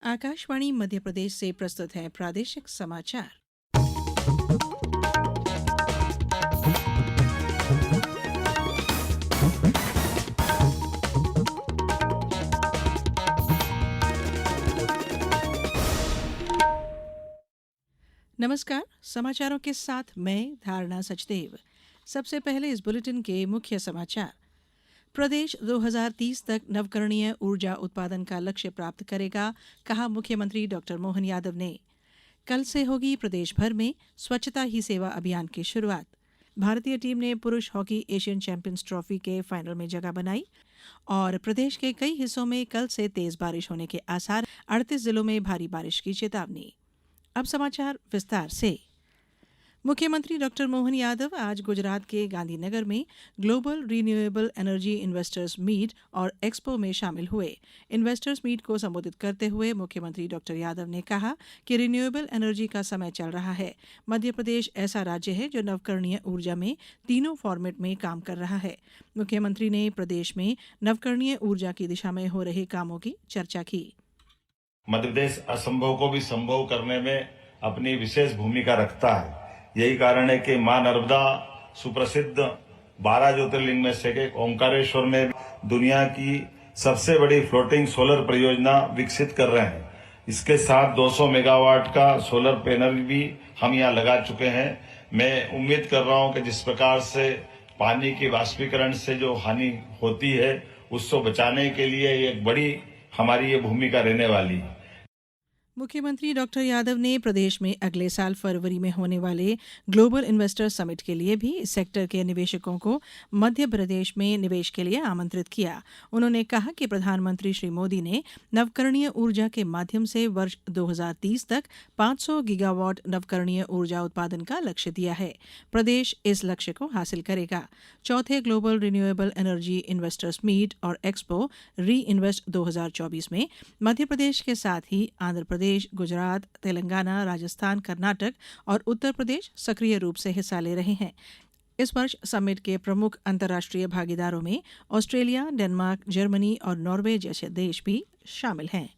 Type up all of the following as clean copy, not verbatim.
आकाशवाणी मध्य प्रदेश से प्रस्तुत है प्रादेशिक समाचार। नमस्कार, समाचारों के साथ मैं धारणा सचदेव। सबसे पहले इस बुलेटिन के मुख्य समाचार। प्रदेश 2030 तक नवकरणीय ऊर्जा उत्पादन का लक्ष्य प्राप्त करेगा, कहा मुख्यमंत्री डॉ मोहन यादव ने। कल से होगी प्रदेश भर में स्वच्छता ही सेवा अभियान की शुरुआत। भारतीय टीम ने पुरुष हॉकी एशियन चैंपियंस ट्रॉफी के फाइनल में जगह बनाई। और प्रदेश के कई हिस्सों में कल से तेज बारिश होने के आसार, 38 जिलों में भारी बारिश की चेतावनी। अब समाचार विस्तार से। मुख्यमंत्री डॉ मोहन यादव आज गुजरात के गांधीनगर में global renewable energy investors meet और एक्सपो में शामिल हुए। इन्वेस्टर्स मीट को संबोधित करते हुए मुख्यमंत्री डॉ यादव ने कहा कि रिन्यूएबल एनर्जी का समय चल रहा है। मध्य प्रदेश ऐसा राज्य है जो नवकरणीय ऊर्जा में तीनों फॉर्मेट में काम कर रहा है। मुख्यमंत्री ने प्रदेश में नवकरणीय ऊर्जा की दिशा में हो रहे कामों की चर्चा की। मध्य प्रदेश असंभव को भी संभव करने में अपनी विशेष भूमिका रखता है। यही कारण है कि मां नर्मदा सुप्रसिद्ध 12 ज्योतिर्लिंग में से एक ओंकारेश्वर में दुनिया की सबसे बड़ी फ्लोटिंग सोलर परियोजना विकसित कर रहे हैं। इसके साथ 200 मेगावाट का सोलर पैनल भी हम यहाँ लगा चुके हैं। मैं उम्मीद कर रहा हूं कि जिस प्रकार से पानी की वाष्पीकरण से जो हानि होती है उसको बचाने के लिए एक बड़ी हमारी ये भूमिका रहने वाली है। मुख्यमंत्री डॉ यादव ने प्रदेश में अगले साल फरवरी में होने वाले ग्लोबल इन्वेस्टर समिट के लिए भी इस सेक्टर के निवेशकों को मध्य प्रदेश में निवेश के लिए आमंत्रित किया। उन्होंने कहा कि प्रधानमंत्री श्री मोदी ने नवकरणीय ऊर्जा के माध्यम से वर्ष 2030 तक 500 गीगावाट नवकरणीय ऊर्जा उत्पादन का लक्ष्य दिया है। प्रदेश इस लक्ष्य को हासिल करेगा। चौथे global renewable energy investors meet और एक्सपो री इन्वेस्ट 2024 में मध्य प्रदेश के साथ ही आंध्र प्रदेश, गुजरात, तेलंगाना, राजस्थान, कर्नाटक और उत्तर प्रदेश सक्रिय रूप से हिस्सा ले रहे हैं। इस वर्ष समिट के प्रमुख अंतर्राष्ट्रीय भागीदारों में ऑस्ट्रेलिया, डेनमार्क, जर्मनी और नॉर्वे जैसे देश भी शामिल हैं।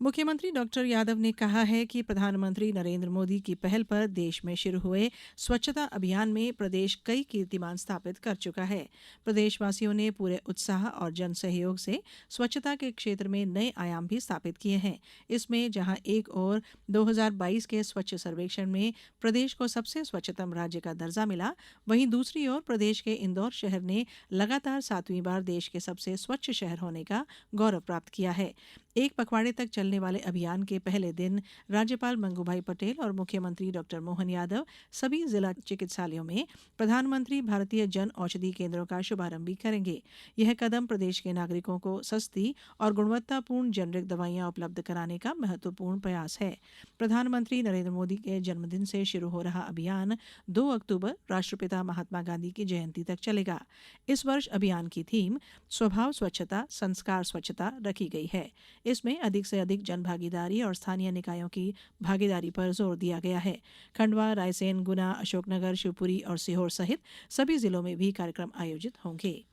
मुख्यमंत्री डॉ यादव ने कहा है कि प्रधानमंत्री नरेंद्र मोदी की पहल पर देश में शुरू हुए स्वच्छता अभियान में प्रदेश कई कीर्तिमान स्थापित कर चुका है। प्रदेशवासियों ने पूरे उत्साह और जन सहयोग से स्वच्छता के क्षेत्र में नए आयाम भी स्थापित किए हैं। इसमें जहां एक ओर 2022 के स्वच्छ सर्वेक्षण में प्रदेश को सबसे स्वच्छतम राज्य का दर्जा मिला, वहीं दूसरी ओर प्रदेश के इंदौर शहर ने लगातार 7वीं बार देश के सबसे स्वच्छ शहर होने का गौरव प्राप्त किया है। एक पखवाड़े तक चलने वाले अभियान के पहले दिन राज्यपाल मंगूभाई पटेल और मुख्यमंत्री डॉ मोहन यादव सभी जिला चिकित्सालयों में प्रधानमंत्री भारतीय जन औषधि केंद्रों का शुभारंभ भी करेंगे। यह कदम प्रदेश के नागरिकों को सस्ती और गुणवत्तापूर्ण जेनरिक दवाइयां उपलब्ध कराने का महत्वपूर्ण प्रयास है। प्रधानमंत्री नरेंद्र मोदी के जन्मदिन से शुरू हो रहा अभियान 2 अक्टूबर राष्ट्रपिता महात्मा गांधी की जयंती तक चलेगा। इस वर्ष अभियान की थीम स्वभाव स्वच्छता, संस्कार स्वच्छता रखी गई है। इसमें अधिक से अधिक जनभागीदारी और स्थानीय निकायों की भागीदारी पर जोर दिया गया है। खंडवा, रायसेन, गुना, अशोकनगर, शिवपुरी और सीहोर सहित सभी जिलों में भी कार्यक्रम आयोजित होंगे।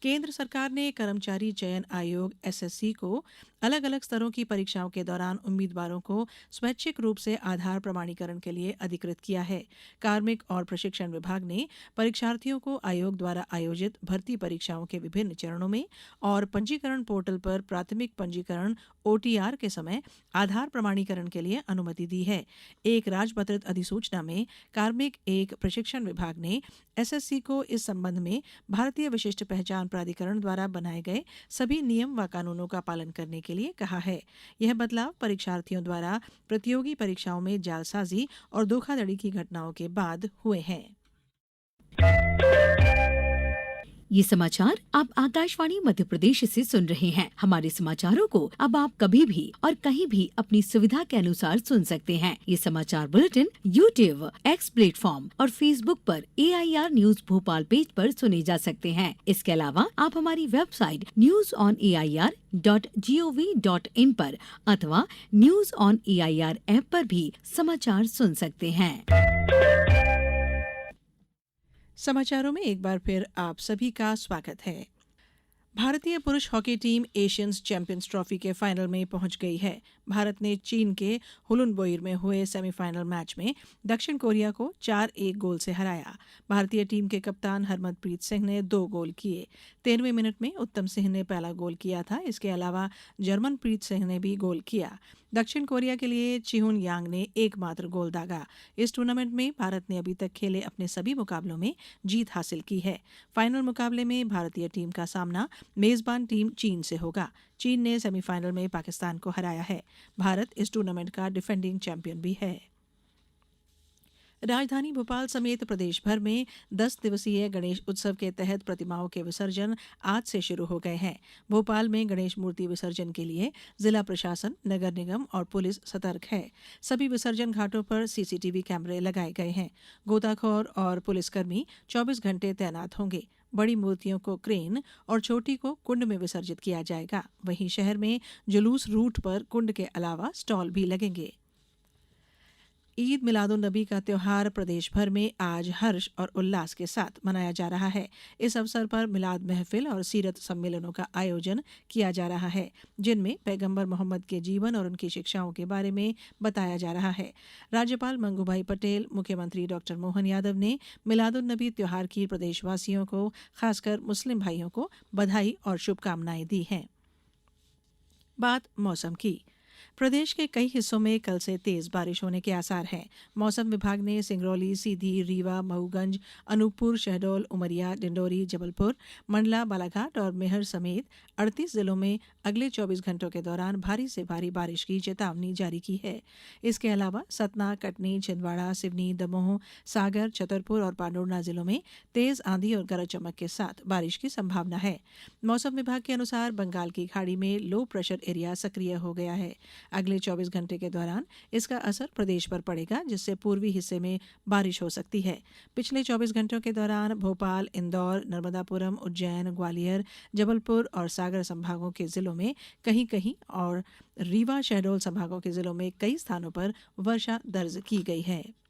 केंद्र सरकार ने कर्मचारी चयन आयोग एसएससी को अलग अलग स्तरों की परीक्षाओं के दौरान उम्मीदवारों को स्वैच्छिक रूप से आधार प्रमाणीकरण के लिए अधिकृत किया है। कार्मिक और प्रशिक्षण विभाग ने परीक्षार्थियों को आयोग द्वारा आयोजित भर्ती परीक्षाओं के विभिन्न चरणों में और पंजीकरण पोर्टल पर प्राथमिक पंजीकरण ओटीआर के समय आधार प्रमाणीकरण के लिए अनुमति दी है। एक राजपत्रित अधिसूचना में कार्मिक एक प्रशिक्षण विभाग ने एसएससी को इस संबंध में भारतीय विशिष्ट पहचान प्राधिकरण द्वारा बनाए गए सभी नियम व कानूनों का पालन करने के लिए कहा है। यह बदलाव परीक्षार्थियों द्वारा प्रतियोगी परीक्षाओं में जालसाजी और धोखाधड़ी की घटनाओं के बाद हुए हैं। ये समाचार आप आकाशवाणी मध्य प्रदेश से सुन रहे हैं। हमारे समाचारों को अब आप कभी भी और कहीं भी अपनी सुविधा के अनुसार सुन सकते हैं। ये समाचार बुलेटिन YouTube, X प्लेटफॉर्म और Facebook पर AIR न्यूज भोपाल पेज पर सुने जा सकते हैं। इसके अलावा आप हमारी वेबसाइट newsonair.gov.in पर अथवा न्यूज ऑन AIR ऐप पर भी समाचार सुन सकते हैं। समाचारों में एक बार फिर आप सभी का स्वागत है। भारतीय पुरुष hockey team Asians champions trophy के फाइनल में पहुंच गई है। भारत ने चीन के हुलुनबोइर में हुए सेमीफाइनल मैच में दक्षिण कोरिया को 4-1 गोल से हराया। भारतीय टीम के कप्तान हरमनप्रीत सिंह ने 2 गोल किए। 13वें मिनट में उत्तम सिंह ने पहला गोल किया था। इसके अलावा जर्मनप्रीत सिंह ने भी गोल किया। दक्षिण कोरिया के लिए चिहुन यांग ने एकमात्र गोल दागा। इस टूर्नामेंट में भारत ने अभी तक खेले अपने सभी मुकाबलों में जीत हासिल की है। फाइनल मुकाबले में भारतीय टीम का सामना मेजबान टीम चीन से होगा। चीन ने सेमीफाइनल में पाकिस्तान को हराया है। भारत इस टूर्नामेंट का डिफेंडिंग चैंपियन भी है। राजधानी भोपाल समेत प्रदेश भर में 10 दिवसीय गणेश उत्सव के तहत प्रतिमाओं के विसर्जन आज से शुरू हो गए हैं। भोपाल में गणेश मूर्ति विसर्जन के लिए जिला प्रशासन, नगर निगम और पुलिस सतर्क है। सभी विसर्जन घाटों पर सीसीटीवी कैमरे लगाए गए हैं। गोताखोर और पुलिसकर्मी 24 घंटे तैनात होंगे। बड़ी मूर्तियों को क्रेन और छोटी को कुंड में विसर्जित किया जाएगा। वहीं शहर में जुलूस रूट पर कुंड के अलावा स्टॉल भी लगेंगे। ईद मिलादुन्नबी का त्योहार प्रदेश भर में आज हर्ष और उल्लास के साथ मनाया जा रहा है। इस अवसर पर मिलाद महफिल और सीरत सम्मेलनों का आयोजन किया जा रहा है, जिनमें पैगंबर मोहम्मद के जीवन और उनकी शिक्षाओं के बारे में बताया जा रहा है। राज्यपाल मंगूभाई पटेल, मुख्यमंत्री डॉक्टर मोहन यादव ने मिलादुन्नबी त्योहार की प्रदेशवासियों को, खासकर मुस्लिम भाइयों को बधाई और शुभकामनाएं दी हैं। बात मौसम की। प्रदेश के कई हिस्सों में कल से तेज बारिश होने के आसार हैं। मौसम विभाग ने सिंगरौली, सीधी, रीवा, मऊगंज, अनूपपुर, शहडोल, उमरिया, डिंडोरी, जबलपुर, मंडला, बालाघाट और मेहर समेत 38 जिलों में अगले 24 घंटों के दौरान भारी से भारी बारिश की चेतावनी जारी की है। इसके अलावा सतना, कटनी, छिंदवाड़ा, सिवनी, दमोह, सागर, छतरपुर और पांडुर्णा जिलों में तेज आंधी और गरज चमक के साथ बारिश की संभावना है। मौसम विभाग के अनुसार बंगाल की खाड़ी में लो प्रेशर एरिया सक्रिय हो गया है। अगले 24 घंटे के दौरान इसका असर प्रदेश पर पड़ेगा, जिससे पूर्वी हिस्से में बारिश हो सकती है। पिछले 24 घंटों के दौरान भोपाल, इंदौर, नर्मदापुरम, उज्जैन, ग्वालियर, जबलपुर और सागर संभागों के जिलों में कहीं-कहीं और रीवा, शहडोल संभागों के जिलों में कई स्थानों पर वर्षा दर्ज की गई है।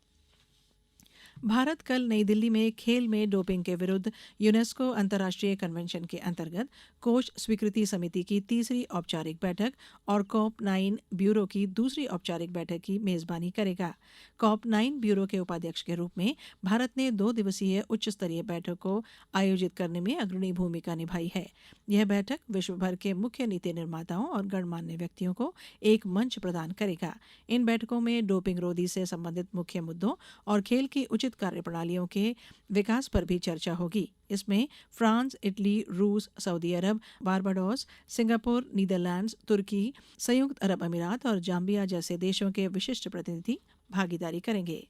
भारत कल नई दिल्ली में खेल में डोपिंग के विरुद्ध यूनेस्को अंतर्राष्ट्रीय कन्वेंशन के अंतर्गत कोष स्वीकृति समिति की तीसरी औपचारिक बैठक और कॉप-9 ब्यूरो की दूसरी औपचारिक बैठक की मेजबानी करेगा। कॉप-9 ब्यूरो के उपाध्यक्ष के रूप में भारत ने 2 दिवसीय उच्च स्तरीय बैठक को आयोजित करने में अग्रणी भूमिका निभाई है। यह बैठक विश्व भर के मुख्य नीति निर्माताओं और गणमान्य व्यक्तियों को एक मंच प्रदान करेगा। इन बैठकों में डोपिंग रोधी से संबंधित मुख्य मुद्दों और खेल की उचित कार्यप्रणालियों के विकास पर भी चर्चा होगी। इसमें फ्रांस, इटली, रूस, सऊदी अरब, बारबाडोस, सिंगापुर, नीदरलैंड्स, तुर्की, संयुक्त अरब अमीरात और जाम्बिया जैसे देशों के विशिष्ट प्रतिनिधि भागीदारी करेंगे।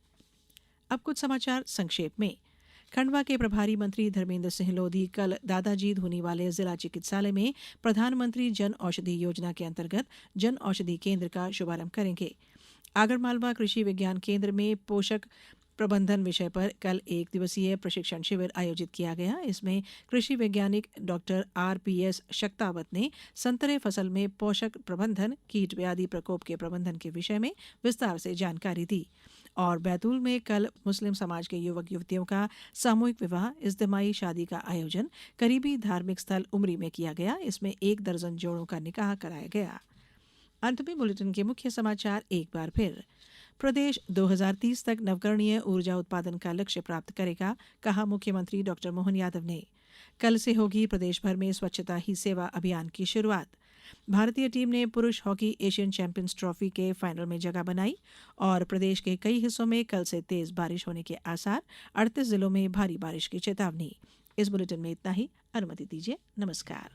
अब कुछ समाचार संक्षेप में। खंडवा के प्रभारी मंत्री धर्मेंद्र सिंह लोधी कल दादाजी धूनीवाले जिला चिकित्सालय में प्रधानमंत्री जन औषधि योजना के अंतर्गत जन औषधि केंद्र का शुभारंभ करेंगे। आगरमालवा कृषि विज्ञान केंद्र में पोषक प्रबंधन विषय पर कल 1 दिवसीय प्रशिक्षण शिविर आयोजित किया गया। इसमें कृषि वैज्ञानिक डॉक्टर RPS शक्तावत ने संतरे फसल में पोषक प्रबंधन, कीट व्याधि प्रकोप के प्रबंधन के विषय में विस्तार से जानकारी दी। और बैतूल में कल मुस्लिम समाज के युवक युवतियों का सामूहिक विवाह इज्तिमाई शादी का आयोजन करीबी धार्मिक स्थल उमरी में किया गया। इसमें 1 दर्जन जोड़ों का निकाह कराया गया। अंत में बुलेटिन के मुख्य समाचार एक बार फिर। प्रदेश 2030 तक नवकरणीय ऊर्जा उत्पादन का लक्ष्य प्राप्त करेगा, कहा मुख्यमंत्री डॉक्टर मोहन यादव ने। कल से होगी प्रदेश भर में स्वच्छता ही सेवा अभियान की शुरुआत। भारतीय टीम ने पुरुष हॉकी एशियन चैंपियंस ट्रॉफी के फाइनल में जगह बनाई। और प्रदेश के कई हिस्सों में कल से तेज बारिश होने के आसार, 38 जिलों में भारी बारिश की चेतावनी। इस बुलेटिन में इतना ही। अनुमति दीजिए। नमस्कार।